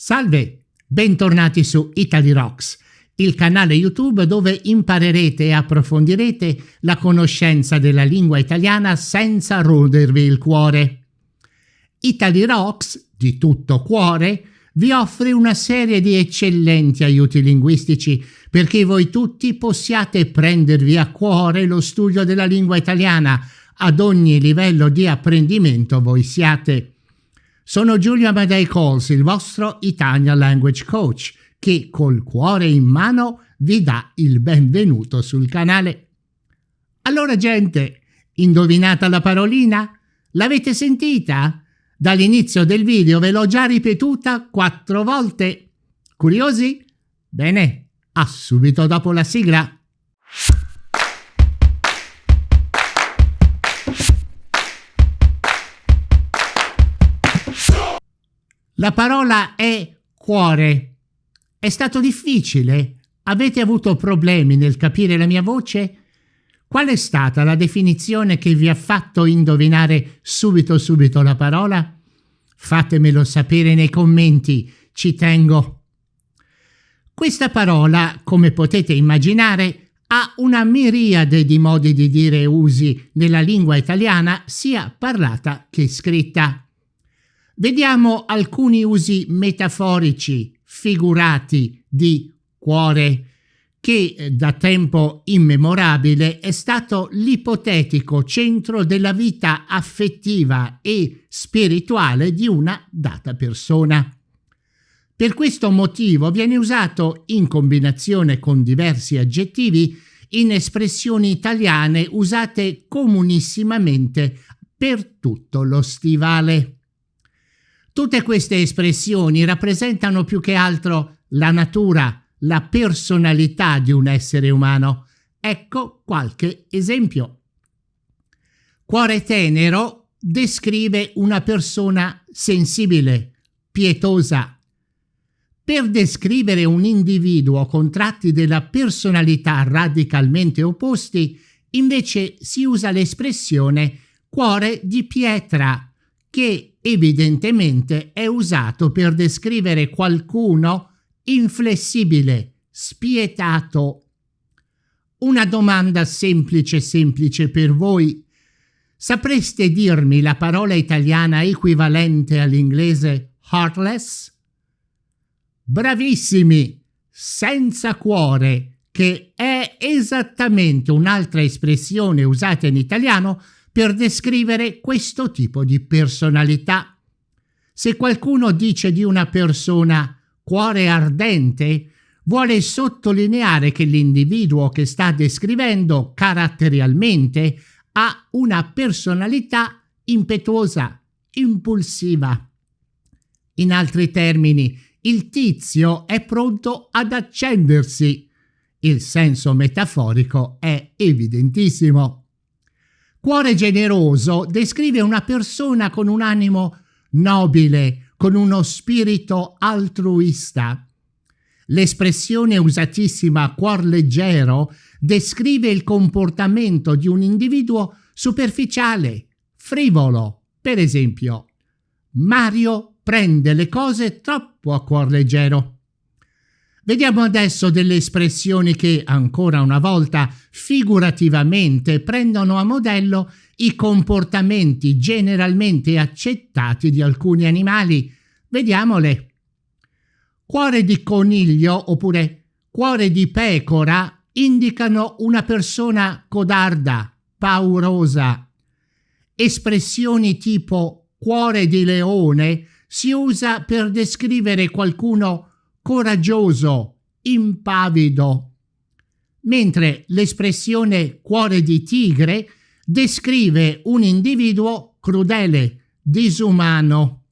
Salve, bentornati su Italy Rocks, il canale YouTube dove imparerete e approfondirete la conoscenza della lingua italiana senza rodervi il cuore. Italy Rocks, di tutto cuore, vi offre una serie di eccellenti aiuti linguistici perché voi tutti possiate prendervi a cuore lo studio della lingua italiana ad ogni livello di apprendimento voi siate. Sono Giulio Amadei Coles, il vostro Italian Language Coach, che col cuore in mano vi dà il benvenuto sul canale. Allora gente, indovinata la parolina? L'avete sentita? Dall'inizio del video ve l'ho già ripetuta 4 volte. Curiosi? Bene, a subito dopo la sigla. La parola è cuore. È stato difficile? Avete avuto problemi nel capire la mia voce? Qual è stata la definizione che vi ha fatto indovinare subito la parola? Fatemelo sapere nei commenti, ci tengo. Questa parola, come potete immaginare, ha una miriade di modi di dire e usi nella lingua italiana, sia parlata che scritta. Vediamo alcuni usi metaforici, figurati di cuore, che da tempo immemorabile è stato l'ipotetico centro della vita affettiva e spirituale di una data persona. Per questo motivo viene usato in combinazione con diversi aggettivi in espressioni italiane usate comunissimamente per tutto lo stivale. Tutte queste espressioni rappresentano più che altro la natura, la personalità di un essere umano. Ecco qualche esempio. Cuore tenero descrive una persona sensibile, pietosa. Per descrivere un individuo con tratti della personalità radicalmente opposti, invece si usa l'espressione cuore di pietra, che evidentemente è usato per descrivere qualcuno inflessibile, spietato. Una domanda semplice per voi. Sapreste dirmi la parola italiana equivalente all'inglese heartless? Bravissimi! Senza cuore, che è esattamente un'altra espressione usata in italiano per descrivere questo tipo di personalità. Se qualcuno dice di una persona cuore ardente, vuole sottolineare che l'individuo che sta descrivendo caratterialmente ha una personalità impetuosa, impulsiva. In altri termini, il tizio è pronto ad accendersi. Il senso metaforico è evidentissimo. Cuore generoso descrive una persona con un animo nobile, con uno spirito altruista. L'espressione usatissima cuor leggero descrive il comportamento di un individuo superficiale, frivolo. Per esempio, Mario prende le cose troppo a cuor leggero. Vediamo adesso delle espressioni che, ancora una volta, figurativamente prendono a modello i comportamenti generalmente accettati di alcuni animali. Vediamole. Cuore di coniglio oppure cuore di pecora indicano una persona codarda, paurosa. Espressioni tipo cuore di leone si usa per descrivere qualcuno coraggioso, impavido, mentre l'espressione cuore di tigre descrive un individuo crudele, disumano.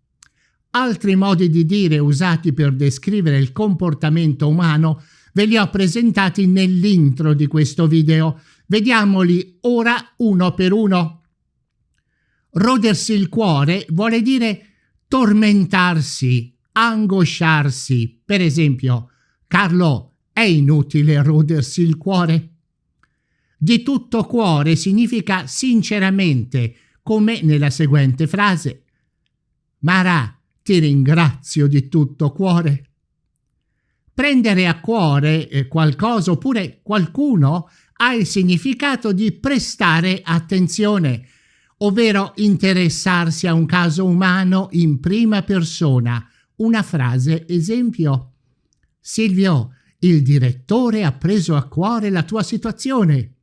Altri modi di dire usati per descrivere il comportamento umano ve li ho presentati nell'intro di questo video. Vediamoli ora uno per uno. Rodersi il cuore vuole dire tormentarsi, angosciarsi. Per esempio, Carlo, è inutile rodersi il cuore? Di tutto cuore significa sinceramente, come nella seguente frase. Mara, Ti ringrazio di tutto cuore. Prendere a cuore qualcosa oppure qualcuno ha il significato di prestare attenzione, ovvero interessarsi a un caso umano in prima persona. Una frase esempio: Silvio, il direttore ha preso a cuore la tua situazione.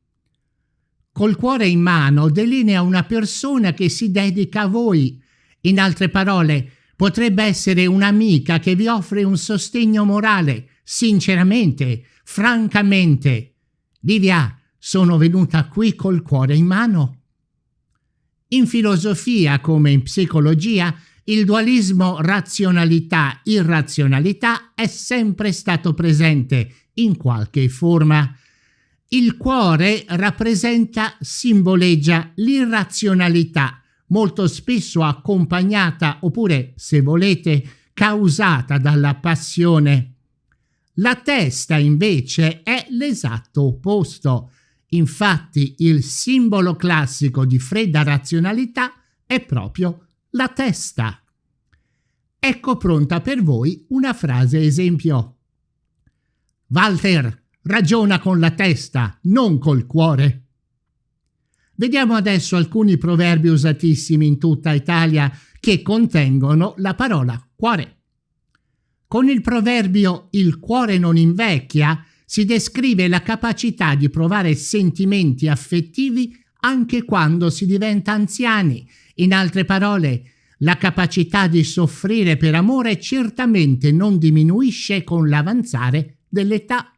Col cuore in mano delinea una persona che si dedica a voi. In altre parole, potrebbe essere un'amica che vi offre un sostegno morale, sinceramente, francamente. Livia, sono venuta qui col cuore in mano. In filosofia, come in psicologia, il dualismo razionalità-irrazionalità è sempre stato presente in qualche forma. Il cuore simboleggia l'irrazionalità, molto spesso accompagnata oppure, se volete, causata dalla passione. La testa, invece, è l'esatto opposto. Infatti, il simbolo classico di fredda razionalità è proprio la testa. Ecco pronta per voi una frase esempio. Walter, ragiona con la testa, non col cuore. Vediamo adesso alcuni proverbi usatissimi in tutta Italia che contengono la parola cuore. Con il proverbio «il cuore non invecchia» si descrive la capacità di provare sentimenti affettivi anche quando si diventa anziani. In altre parole, la capacità di soffrire per amore certamente non diminuisce con l'avanzare dell'età.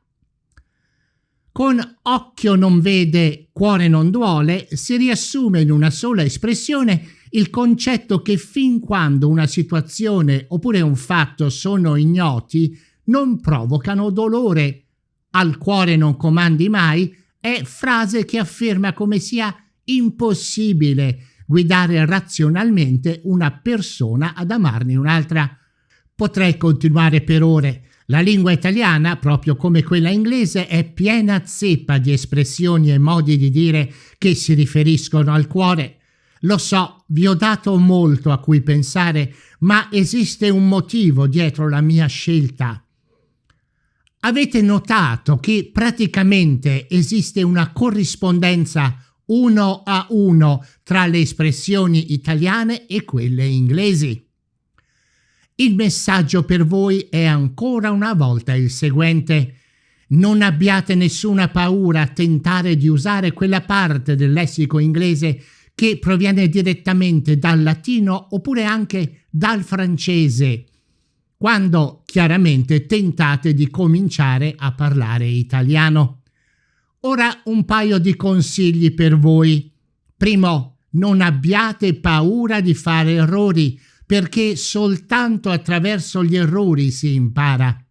Con occhio non vede, cuore non duole si riassume in una sola espressione il concetto che fin quando una situazione oppure un fatto sono ignoti non provocano dolore. Al cuore non comandi mai è frase che afferma come sia impossibile guidare razionalmente una persona ad amarne un'altra. Potrei continuare per ore. La lingua italiana, proprio come quella inglese, è piena zeppa di espressioni e modi di dire che si riferiscono al cuore. Lo so, vi ho dato molto a cui pensare, ma esiste un motivo dietro la mia scelta. Avete notato che praticamente esiste una corrispondenza 1-1 tra le espressioni italiane e quelle inglesi? Il messaggio per voi è ancora una volta il seguente: non abbiate nessuna paura a tentare di usare quella parte del lessico inglese che proviene direttamente dal latino oppure anche dal francese, quando chiaramente tentate di cominciare a parlare italiano. Ora un paio di consigli per voi. Primo, non abbiate paura di fare errori, perché soltanto attraverso gli errori si impara.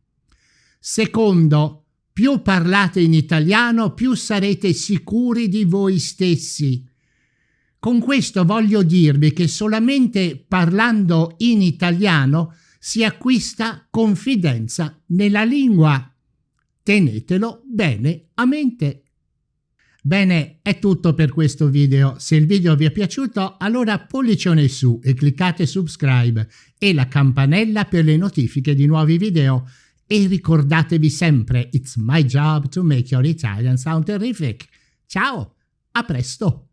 Secondo, più parlate in italiano, più sarete sicuri di voi stessi. Con questo voglio dirvi che solamente parlando in italiano si acquista confidenza nella lingua. Tenetelo bene a mente. Bene, è tutto per questo video. Se il video vi è piaciuto, allora pollicione su e cliccate subscribe e la campanella per le notifiche di nuovi video. E ricordatevi sempre, it's my job to make your Italian sound terrific. Ciao, a presto!